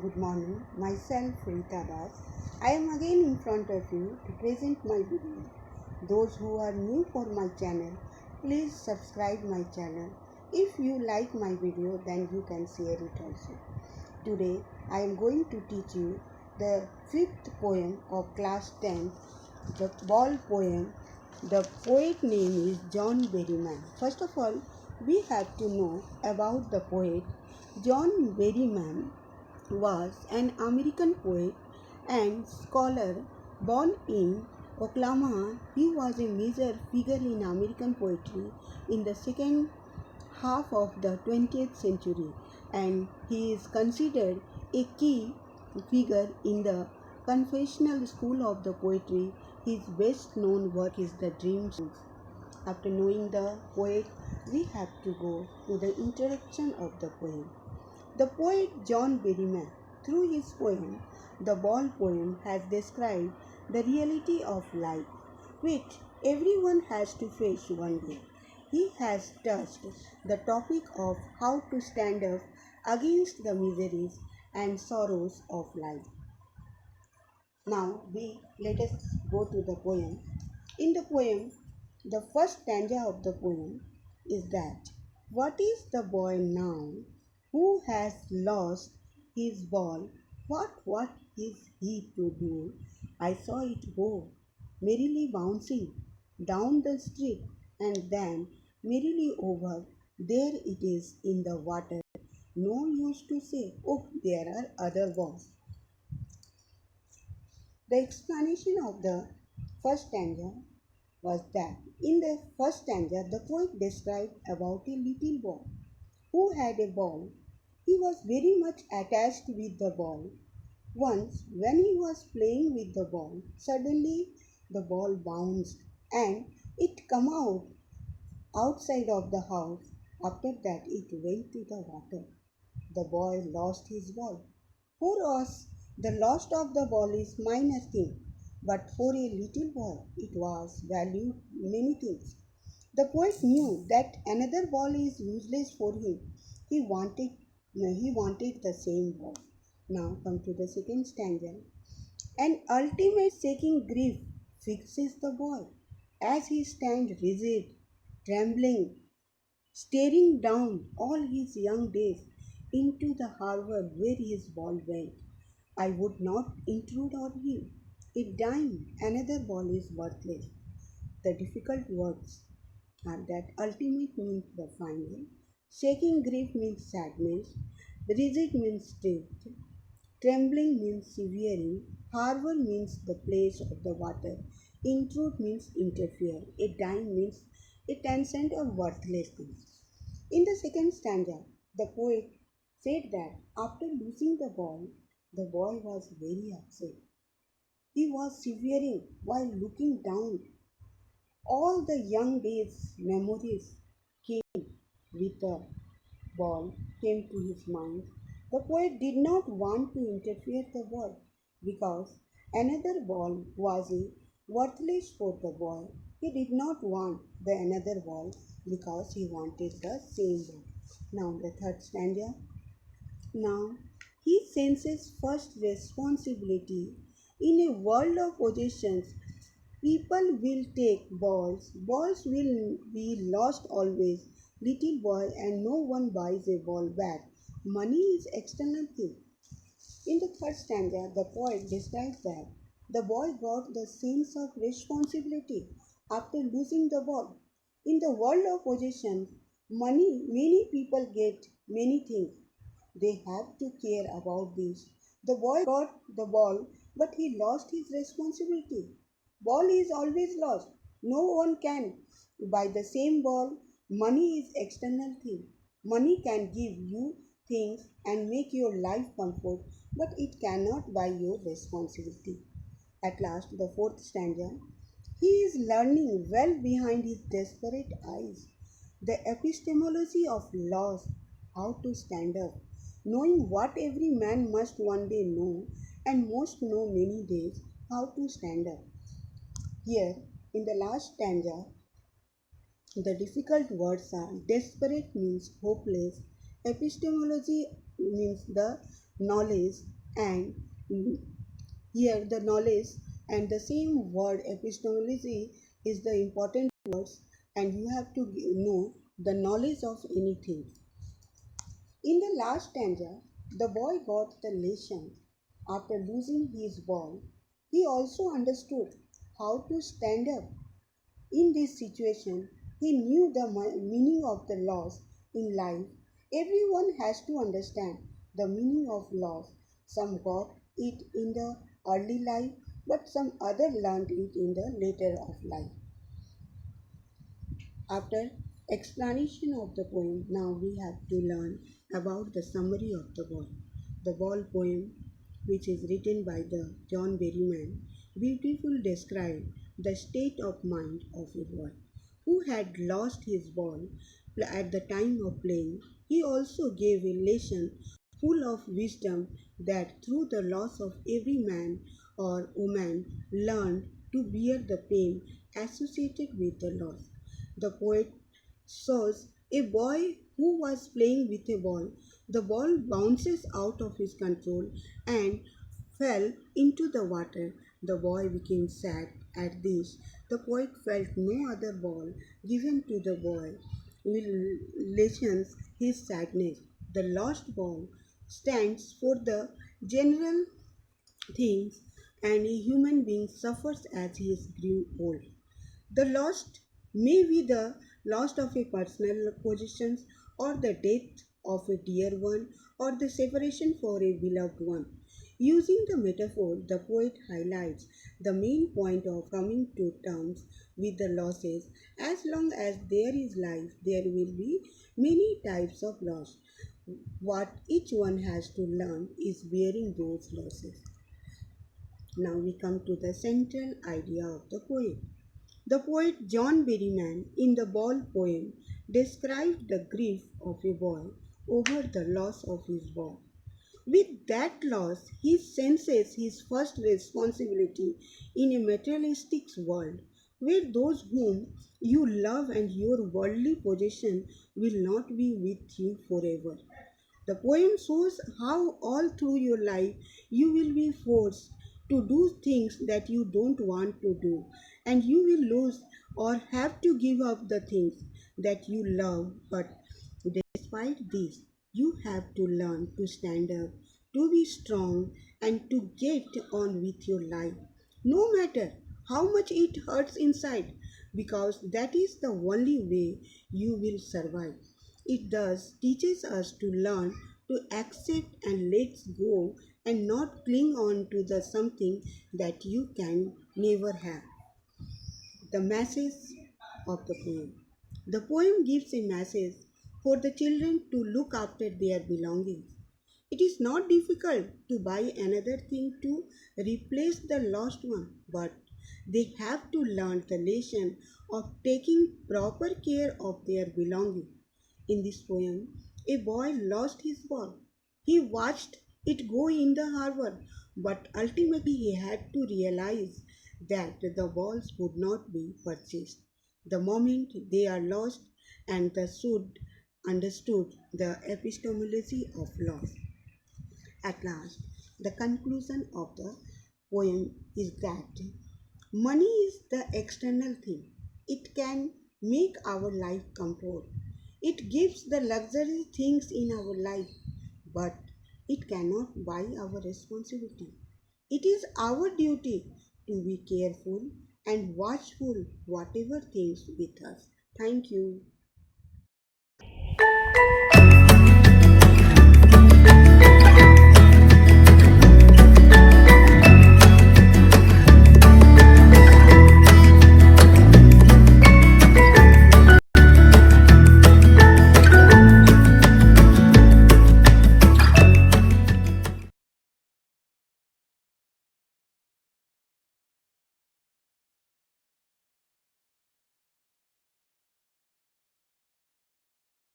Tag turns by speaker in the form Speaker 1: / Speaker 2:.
Speaker 1: good morning. Myself Reeta. I am again in front of you to present my video. Those who are new for my channel, please subscribe my channel. If you like my video, then you can share it also. Today I am going to teach you the fifth poem of class 10, the ball poem. The poet name is John Berryman. First of all, we have to know about the poet. John Berryman was an American poet and scholar born in Oklahoma. He was a major figure in American poetry in the second half of the 20th century, and he is considered a key figure in the confessional school of the poetry. His best known work is The Dream Songs. After knowing the poet, we have to go to the introduction of the poem. The poet John Berryman, through his poem, the Ball poem, has described the reality of life, which everyone has to face one day. He has touched the topic of how to stand up against the miseries and sorrows of life. Now let us go to the poem. In the poem, the first stanza of the poem is that, "What is the boy now who has lost his ball? What is he to do? I saw it go merrily bouncing down the street, and then merrily over. There it is in the water. No use to say, oh, there are other balls." The explanation of the first stanza was that in the first stanza the poet described about a little boy who had a ball. He was very much attached with the ball. Once, when he was playing with the ball, suddenly the ball bounced and it came out outside of the house. After that, it went to the water. The boy lost his ball. For us, the loss of the ball is minor thing, but for a little boy, it was valued many things. The poet knew that another ball is useless for him. He wanted the same ball. Now come to the second stanza. An ultimate shaking grief fixes the boy as he stands rigid, trembling, staring down all his young days into the harbour where his ball went. I would not intrude on him. If dying, another ball is worthless. The difficult words are that ultimate means the final, shaking grief means sadness, rigid means strict, trembling means severing, harbour means the place of the water, intrude means interfere, a dying means a transcend of worthlessness. In the second stanza, the poet said that after losing the ball, the boy was very upset. He was severing while looking down. All the young days' memories came with the ball, came to his mind. The poet did not want to interfere the ball because another ball was a worthless for the boy. He did not want the another ball because he wanted the same ball. Now the third stanza. Now he senses first responsibility. In a world of possessions, people will take balls. Balls will be lost always. Little boy, and no one buys a ball back. Money is external thing. In the third stanza, the poet describes that the boy got the sense of responsibility after losing the ball. In the world of possessions, many people get many things. They have to care about this. The boy got the ball, but he lost his responsibility. Ball is always lost. No one can buy the same ball. Money is external thing. Money can give you things and make your life comfort, but it cannot buy your responsibility. At last, the fourth stanza. He is learning well behind his desperate eyes the epistemology of loss, how to stand up, knowing what every man must one day know and must know many days, how to stand up. Here, in the last stanza, the difficult words are desperate means hopeless, epistemology means the knowledge, and here the knowledge and the same word epistemology is the important words, and you have to know the knowledge of anything. In the last stanza, the boy got the lesson. After losing his ball, he also understood how to stand up. In this situation, he knew the meaning of the loss in life. Everyone has to understand the meaning of loss. Some got it in the early life, but some other learned it in the later of life. After explanation of the poem, now we have to learn about the summary of the ball. The ball poem, which is written by the John Berryman, beautifully described the state of mind of a boy who had lost his ball at the time of playing. He also gave a lesson full of wisdom that through the loss of every man or woman learned to bear the pain associated with the loss. The poet shows a boy who was playing with a ball. The ball bounces out of his control and fell into the water. The boy became sad at this. The poet felt no other ball given to the boy will lessen his sadness. The lost ball stands for the general things, and a human being suffers as he is grew old. The lost may be the loss of a personal possessions, or the death of a dear one, or the separation for a beloved one. Using the metaphor, the poet highlights the main point of coming to terms with the losses. As long as there is life, there will be many types of loss. What each one has to learn is bearing those losses. Now we come to the central idea of the poem. The poet John Berryman, in the Ball poem, described the grief of a boy over the loss of his ball. With that loss, he senses his first responsibility in a materialistic world where those whom you love and your worldly possession will not be with you forever. The poem shows how all through your life you will be forced to do things that you don't want to do, and you will lose or have to give up the things that you love. But despite this, you have to learn to stand up, to be strong, and to get on with your life, no matter how much it hurts inside, because that is the only way you will survive. It thus teaches us to learn to accept and let go and not cling on to the something that you can never have. The message of the poem. The poem gives a message for the children to look after their belongings. It is not difficult to buy another thing to replace the lost one, but they have to learn the lesson of taking proper care of their belongings. In this poem, a boy lost his ball. He watched it go in the harbor, but ultimately he had to realize that the balls could not be purchased. The moment they are lost, and the should understood the epistemology of loss. At last, the conclusion of the poem is that money is the external thing. It can make our life comfort. It gives the luxury things in our life, but it cannot buy our responsibility. It is our duty to be careful and watchful whatever things with us. Thank you.